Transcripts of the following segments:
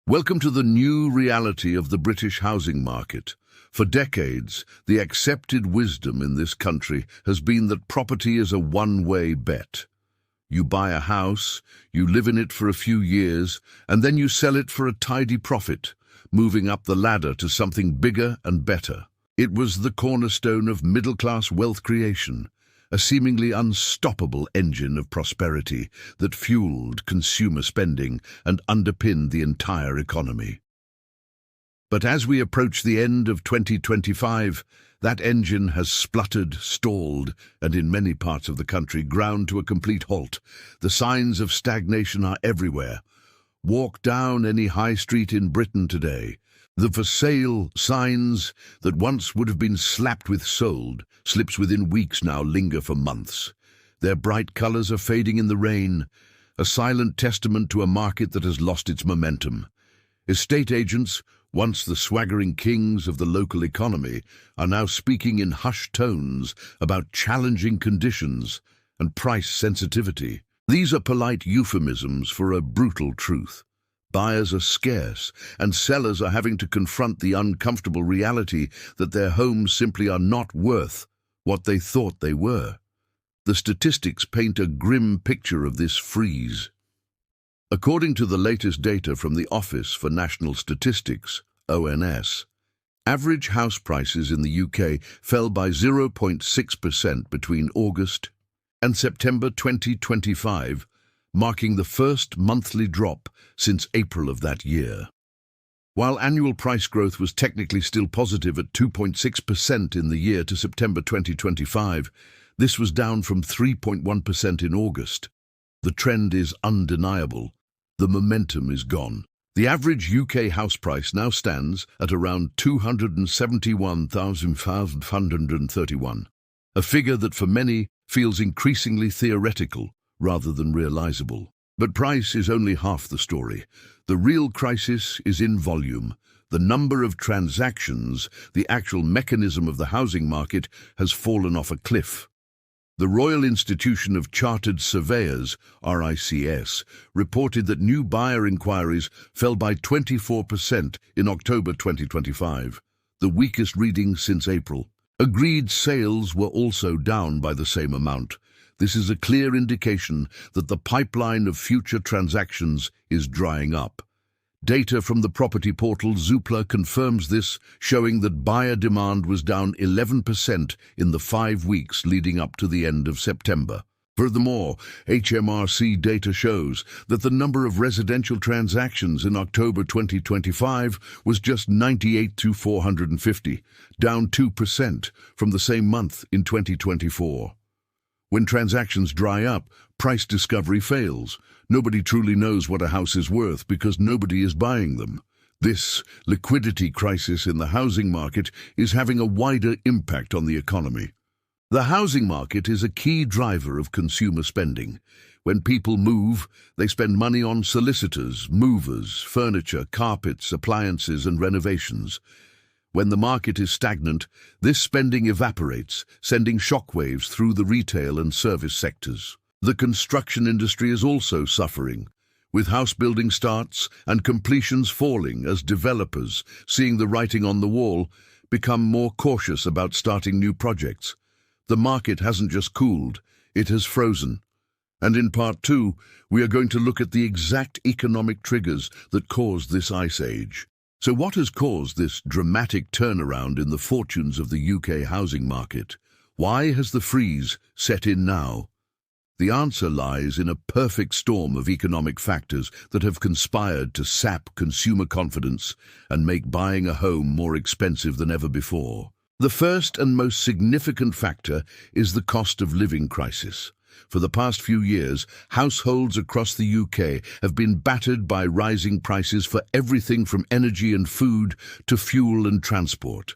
Welcome to the new reality of the British housing market. For decades, the accepted wisdom in this country has been that property is a one-way bet. You buy a house, you live in it for a few years, and then you sell it for a tidy profit, moving up the ladder to something bigger and better. It was the cornerstone of middle-class wealth creation, a seemingly unstoppable engine of prosperity that fueled consumer spending and underpinned the entire economy. But as we approach the end of 2025, that engine has spluttered, stalled, and in many parts of the country ground to a complete halt. The signs of stagnation are everywhere. Walk down any high street in Britain today. The for sale signs that once would have been slapped with sold slips within weeks now linger for months. Their bright colours are fading in the rain, a silent testament to a market that has lost its momentum. Estate agents, once the swaggering kings of the local economy, are now speaking in hushed tones about challenging conditions and price sensitivity. These are polite euphemisms for a brutal truth. Buyers are scarce, and sellers are having to confront the uncomfortable reality that their homes simply are not worth what they thought they were. The statistics paint a grim picture of this freeze. According to the latest data from the Office for National Statistics, ONS, average house prices in the UK fell by 0.6% between August and September 2025, marking the first monthly drop since April of that year. While annual price growth was technically still positive at 2.6% in the year to September 2025, this was down from 3.1% in August. The trend is undeniable. The momentum is gone. The average UK house price now stands at around £271,531, a figure that for many feels increasingly theoretical rather than realizable. But price is only half the story. The real crisis is in volume. The number of transactions, the actual mechanism of the housing market, has fallen off a cliff. The Royal Institution of Chartered Surveyors, RICS, reported that new buyer inquiries fell by 24% in October 2025, the weakest reading since April. Agreed sales were also down by the same amount. This is a clear indication that the pipeline of future transactions is drying up. Data from the property portal Zoopla confirms this, showing that buyer demand was down 11% in the 5 weeks leading up to the end of September. Furthermore, HMRC data shows that the number of residential transactions in October 2025 was just 98 to 450, down 2% from the same month in 2024. When transactions dry up, price discovery fails. Nobody truly knows what a house is worth because nobody is buying them. This liquidity crisis in the housing market is having a wider impact on the economy. The housing market is a key driver of consumer spending. When people move, they spend money on solicitors, movers, furniture, carpets, appliances, and renovations. When the market is stagnant, this spending evaporates, sending shockwaves through the retail and service sectors. The construction industry is also suffering, with house building starts and completions falling as developers, seeing the writing on the wall, become more cautious about starting new projects. The market hasn't just cooled, it has frozen. And in part 2, we are going to look at the exact economic triggers that caused this ice age. So what has caused this dramatic turnaround in the fortunes of the UK housing market? Why has the freeze set in now? The answer lies in a perfect storm of economic factors that have conspired to sap consumer confidence and make buying a home more expensive than ever before. The first and most significant factor is the cost of living crisis. For the past few years, households across the UK have been battered by rising prices for everything from energy and food to fuel and transport.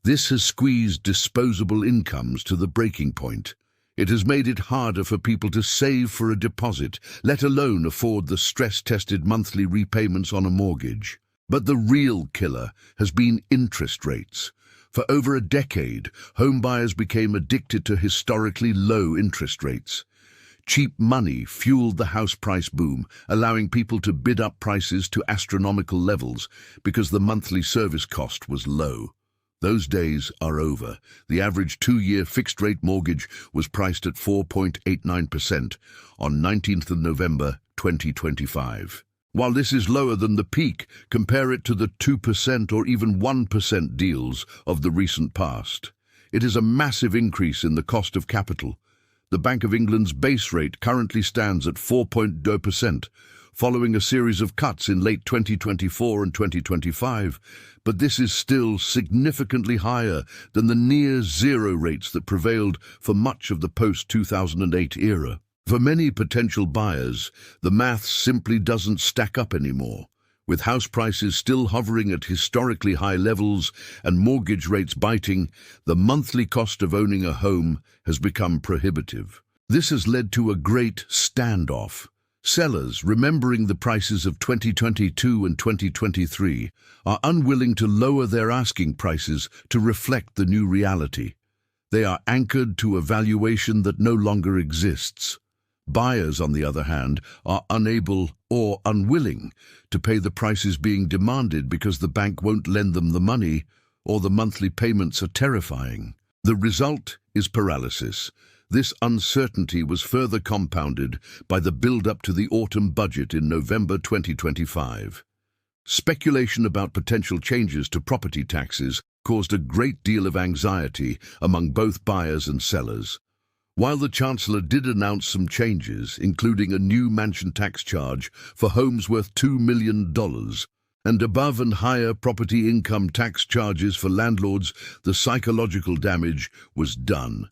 This has squeezed disposable incomes to the breaking point. It has made it harder for people to save for a deposit, let alone afford the stress-tested monthly repayments on a mortgage. But the real killer has been interest rates. For over a decade, home buyers became addicted to historically low interest rates. Cheap money fueled the house price boom, allowing people to bid up prices to astronomical levels because the monthly service cost was low. Those days are over. The average 2-year fixed-rate mortgage was priced at 4.89% on 19th of November 2025. While this is lower than the peak, compare it to the 2% or even 1% deals of the recent past. It is a massive increase in the cost of capital. The Bank of England's base rate currently stands at 4.0%, following a series of cuts in late 2024 and 2025, but this is still significantly higher than the near-zero rates that prevailed for much of the post-2008 era. For many potential buyers, the maths simply doesn't stack up anymore. With house prices still hovering at historically high levels and mortgage rates biting, the monthly cost of owning a home has become prohibitive. This has led to a great standoff. Sellers, remembering the prices of 2022 and 2023, are unwilling to lower their asking prices to reflect the new reality. They are anchored to a valuation that no longer exists. Buyers, on the other hand, are unable or unwilling to pay the prices being demanded because the bank won't lend them the money or the monthly payments are terrifying. The result is paralysis. This uncertainty was further compounded by the build-up to the autumn budget in November 2025. Speculation about potential changes to property taxes caused a great deal of anxiety among both buyers and sellers. While the Chancellor did announce some changes, including a new mansion tax charge for homes worth $2 million and above and higher property income tax charges for landlords, the psychological damage was done.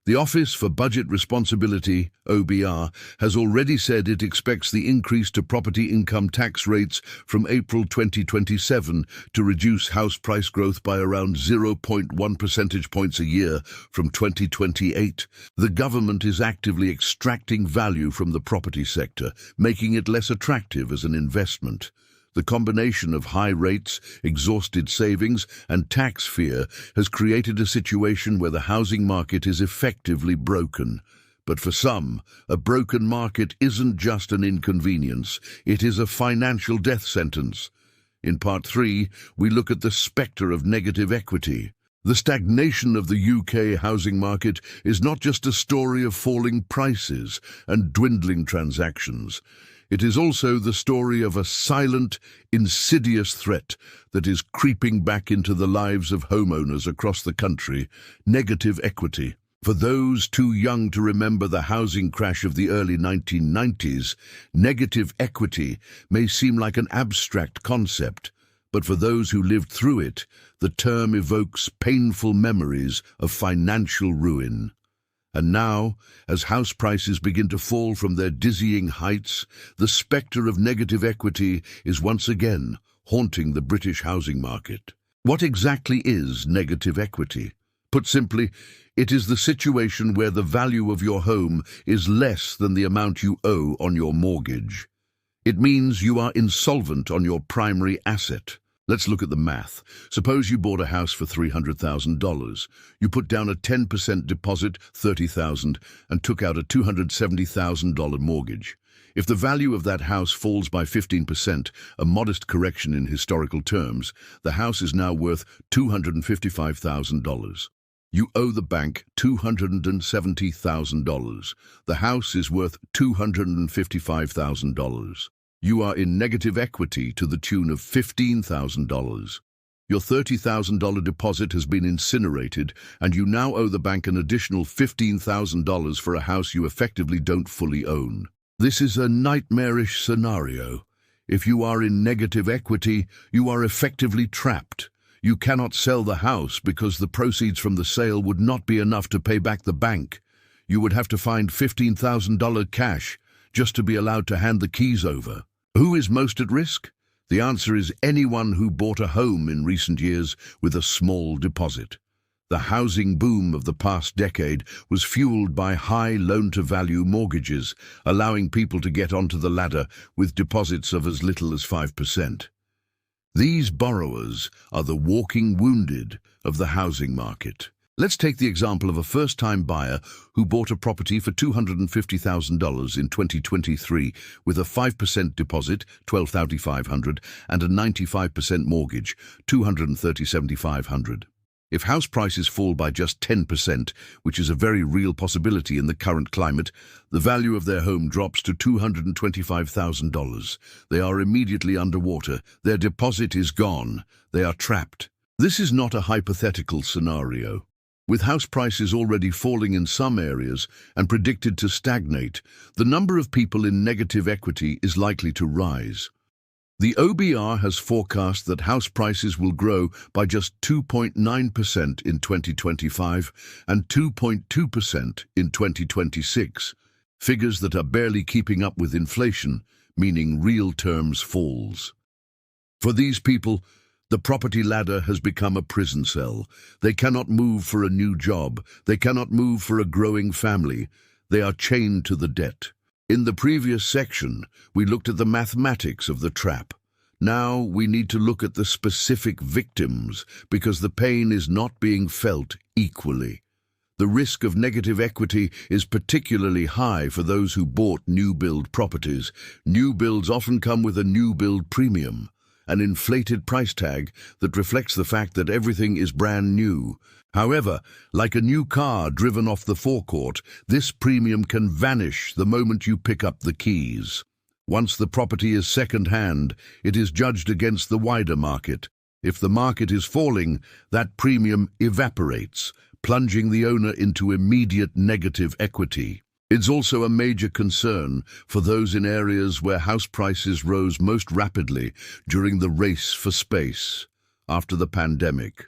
The Office for Budget Responsibility, OBR, has already said it expects the increase to property income tax rates from April 2027 to reduce house price growth by around 0.1 percentage points a year from 2028. The government is actively extracting value from the property sector, making it less attractive as an investment. The combination of high rates, exhausted savings, and tax fear has created a situation where the housing market is effectively broken. But for some, a broken market isn't just an inconvenience, it is a financial death sentence. In Part 3, we look at the spectre of negative equity. The stagnation of the UK housing market is not just a story of falling prices and dwindling transactions. It is also the story of a silent, insidious threat that is creeping back into the lives of homeowners across the country: negative equity. For those too young to remember the housing crash of the early 1990s, negative equity may seem like an abstract concept, but for those who lived through it, the term evokes painful memories of financial ruin. And now, as house prices begin to fall from their dizzying heights, the spectre of negative equity is once again haunting the British housing market. What exactly is negative equity? Put simply, it is the situation where the value of your home is less than the amount you owe on your mortgage. It means you are insolvent on your primary asset. Let's look at the math. Suppose you bought a house for $300,000. You put down a 10% deposit, $30,000, and took out a $270,000 mortgage. If the value of that house falls by 15%, a modest correction in historical terms, the house is now worth $255,000. You owe the bank $270,000. The house is worth $255,000. You are in negative equity to the tune of $15,000. Your $30,000 deposit has been incinerated, and you now owe the bank an additional $15,000 for a house you effectively don't fully own. This is a nightmarish scenario. If you are in negative equity, you are effectively trapped. You cannot sell the house because the proceeds from the sale would not be enough to pay back the bank. You would have to find $15,000 cash just to be allowed to hand the keys over. Who is most at risk? The answer is anyone who bought a home in recent years with a small deposit. The housing boom of the past decade was fueled by high loan-to-value mortgages, allowing people to get onto the ladder with deposits of as little as 5%. These borrowers are the walking wounded of the housing market. Let's take the example of a first-time buyer who bought a property for $250,000 in 2023 with a 5% deposit, $12,500, and a 95% mortgage, $237,500. If house prices fall by just 10%, which is a very real possibility in the current climate, the value of their home drops to $225,000. They are immediately underwater. Their deposit is gone. They are trapped. This is not a hypothetical scenario. With house prices already falling in some areas and predicted to stagnate, the number of people in negative equity is likely to rise. The OBR has forecast that house prices will grow by just 2.9% in 2025 and 2.2% in 2026, figures that are barely keeping up with inflation, meaning real terms falls. For these people, the property ladder has become a prison cell. They cannot move for a new job. They cannot move for a growing family. They are chained to the debt. In the previous section, we looked at the mathematics of the trap. Now we need to look at the specific victims because the pain is not being felt equally. The risk of negative equity is particularly high for those who bought new-build properties. New builds often come with a new-build premium, an inflated price tag that reflects the fact that everything is brand new. However, like a new car driven off the forecourt, this premium can vanish the moment you pick up the keys. Once the property is second-hand, it is judged against the wider market. If the market is falling, that premium evaporates, plunging the owner into immediate negative equity. It's also a major concern for those in areas where house prices rose most rapidly during the race for space after the pandemic.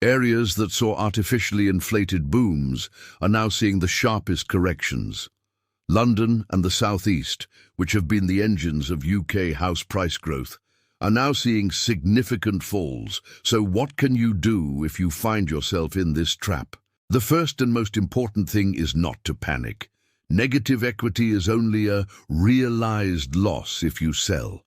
Areas that saw artificially inflated booms are now seeing the sharpest corrections. London and the South East, which have been the engines of UK house price growth, are now seeing significant falls. So what can you do if you find yourself in this trap? The first and most important thing is not to panic. Negative equity is only a realized loss if you sell.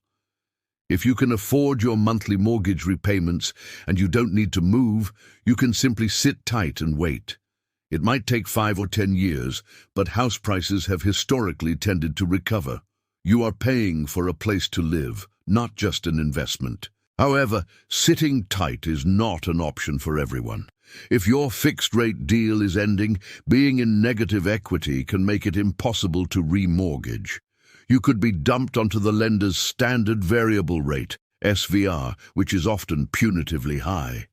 If you can afford your monthly mortgage repayments and you don't need to move, you can simply sit tight and wait. It might take 5 or 10 years, but house prices have historically tended to recover. You are paying for a place to live, not just an investment. However, sitting tight is not an option for everyone. If your fixed-rate deal is ending, being in negative equity can make it impossible to remortgage. You could be dumped onto the lender's standard variable rate, SVR, which is often punitively high.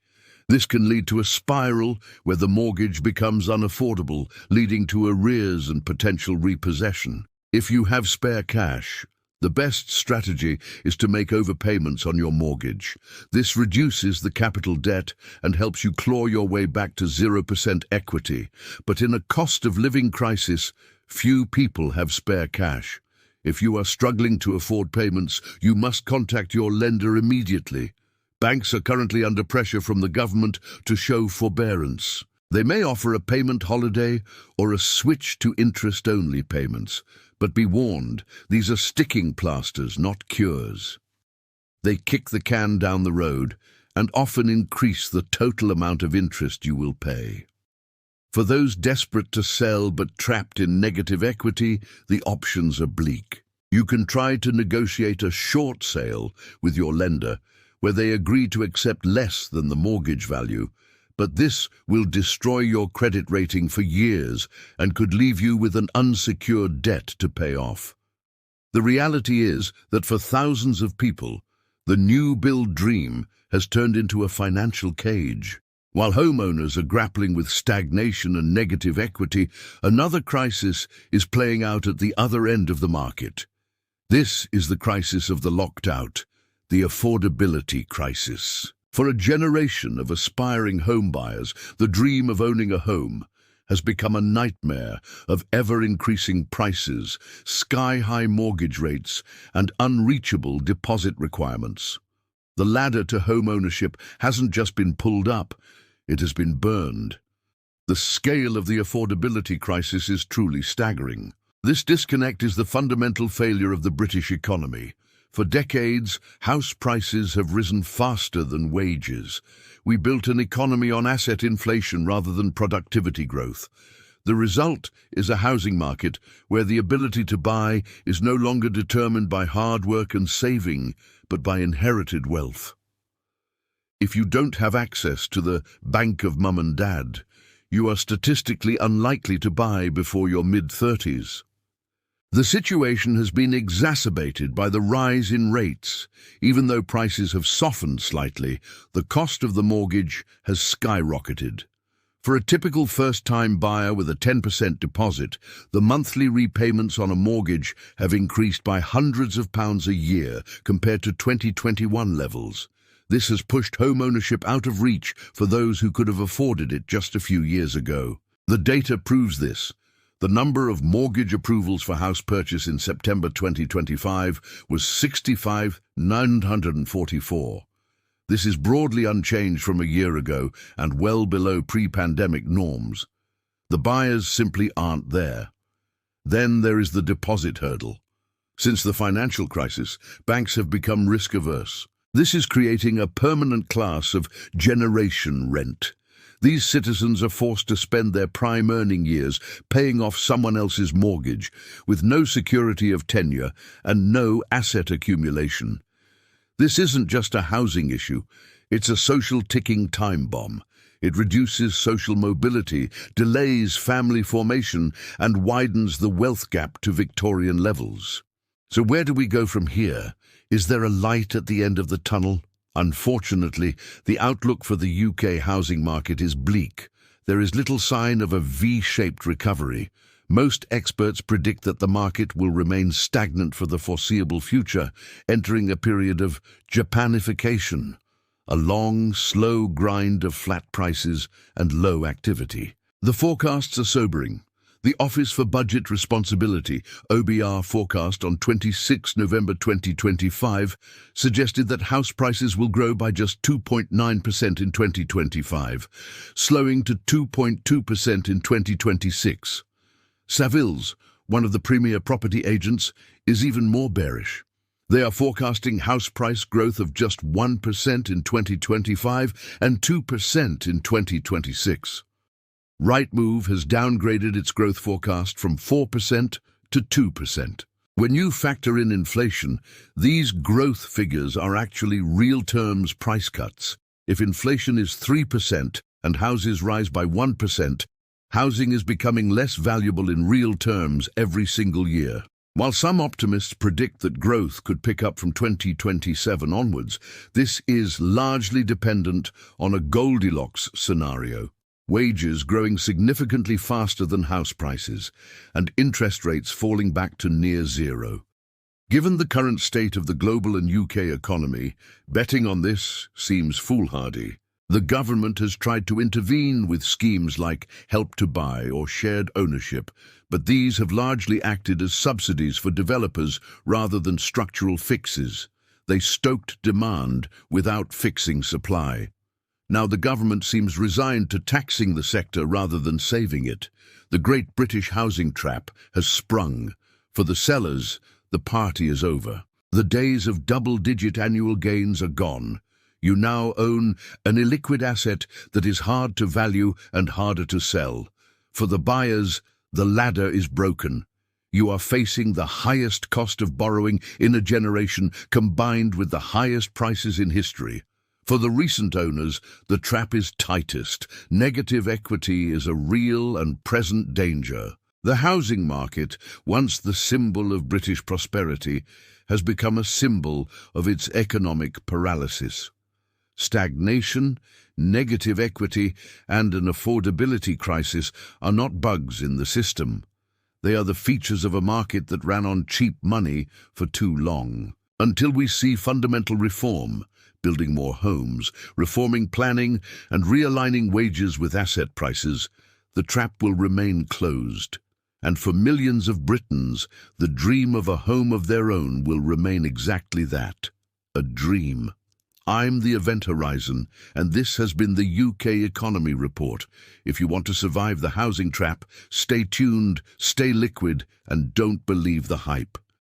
This can lead to a spiral where the mortgage becomes unaffordable, leading to arrears and potential repossession. If you have spare cash, the best strategy is to make overpayments on your mortgage. This reduces the capital debt and helps you claw your way back to 0% equity. But in a cost-of-living crisis, few people have spare cash. If you are struggling to afford payments, you must contact your lender immediately. Banks are currently under pressure from the government to show forbearance. They may offer a payment holiday or a switch to interest-only payments. But be warned, these are sticking plasters, not cures. They kick the can down the road and often increase the total amount of interest you will pay. For those desperate to sell but trapped in negative equity, the options are bleak. You can try to negotiate a short sale with your lender, where they agree to accept less than the mortgage value, but this will destroy your credit rating for years and could leave you with an unsecured debt to pay off. The reality is that for thousands of people, the new build dream has turned into a financial cage. While homeowners are grappling with stagnation and negative equity, another crisis is playing out at the other end of the market. This is the crisis of the locked out, the affordability crisis. For a generation of aspiring homebuyers, the dream of owning a home has become a nightmare of ever-increasing prices, sky-high mortgage rates, and unreachable deposit requirements. The ladder to home ownership hasn't just been pulled up, it has been burned. The scale of the affordability crisis is truly staggering. This disconnect is the fundamental failure of the British economy. For decades, house prices have risen faster than wages. We built an economy on asset inflation rather than productivity growth. The result is a housing market where the ability to buy is no longer determined by hard work and saving, but by inherited wealth. If you don't have access to the bank of mum and dad, you are statistically unlikely to buy before your mid-30s. The situation has been exacerbated by the rise in rates. Even though prices have softened slightly, the cost of the mortgage has skyrocketed. For a typical first-time buyer with a 10% deposit, the monthly repayments on a mortgage have increased by hundreds of pounds a year compared to 2021 levels. This has pushed home ownership out of reach for those who could have afforded it just a few years ago. The data proves this. The number of mortgage approvals for house purchase in September 2025 was 65,944. This is broadly unchanged from a year ago and well below pre-pandemic norms. The buyers simply aren't there. Then there is the deposit hurdle. Since the financial crisis, banks have become risk-averse. This is creating a permanent class of generation rent. These citizens are forced to spend their prime earning years paying off someone else's mortgage, with no security of tenure and no asset accumulation. This isn't just a housing issue, it's a social ticking time bomb. It reduces social mobility, delays family formation, and widens the wealth gap to Victorian levels. So where do we go from here? Is there a light at the end of the tunnel? Unfortunately, the outlook for the UK housing market is bleak. There is little sign of a V-shaped recovery. Most experts predict that the market will remain stagnant for the foreseeable future, entering a period of Japanification, a long, slow grind of flat prices and low activity. The forecasts are sobering. The Office for Budget Responsibility, OBR forecast on 26 November 2025, suggested that house prices will grow by just 2.9% in 2025, slowing to 2.2% in 2026. Savills, one of the premier property agents, is even more bearish. They are forecasting house price growth of just 1% in 2025 and 2% in 2026. Rightmove has downgraded its growth forecast from 4% to 2%. When you factor in inflation, these growth figures are actually real terms price cuts. If inflation is 3% and houses rise by 1%, housing is becoming less valuable in real terms every single year. While some optimists predict that growth could pick up from 2027 onwards, this is largely dependent on a Goldilocks scenario. Wages growing significantly faster than house prices, and interest rates falling back to near zero. Given the current state of the global and UK economy, betting on this seems foolhardy. The government has tried to intervene with schemes like Help to Buy or shared ownership, but these have largely acted as subsidies for developers rather than structural fixes. They stoked demand without fixing supply. Now the government seems resigned to taxing the sector rather than saving it. The great British housing trap has sprung. For the sellers, the party is over. The days of double-digit annual gains are gone. You now own an illiquid asset that is hard to value and harder to sell. For the buyers, the ladder is broken. You are facing the highest cost of borrowing in a generation combined with the highest prices in history. For the recent owners, the trap is tightest. Negative equity is a real and present danger. The housing market, once the symbol of British prosperity, has become a symbol of its economic paralysis. Stagnation, negative equity, and an affordability crisis are not bugs in the system. They are the features of a market that ran on cheap money for too long. Until we see fundamental reform, building more homes, reforming planning, and realigning wages with asset prices, the trap will remain closed. And for millions of Britons, the dream of a home of their own will remain exactly that, a dream. I'm the Event Horizon, and this has been the UK Economy Report. If you want to survive the housing trap, stay tuned, stay liquid, and don't believe the hype.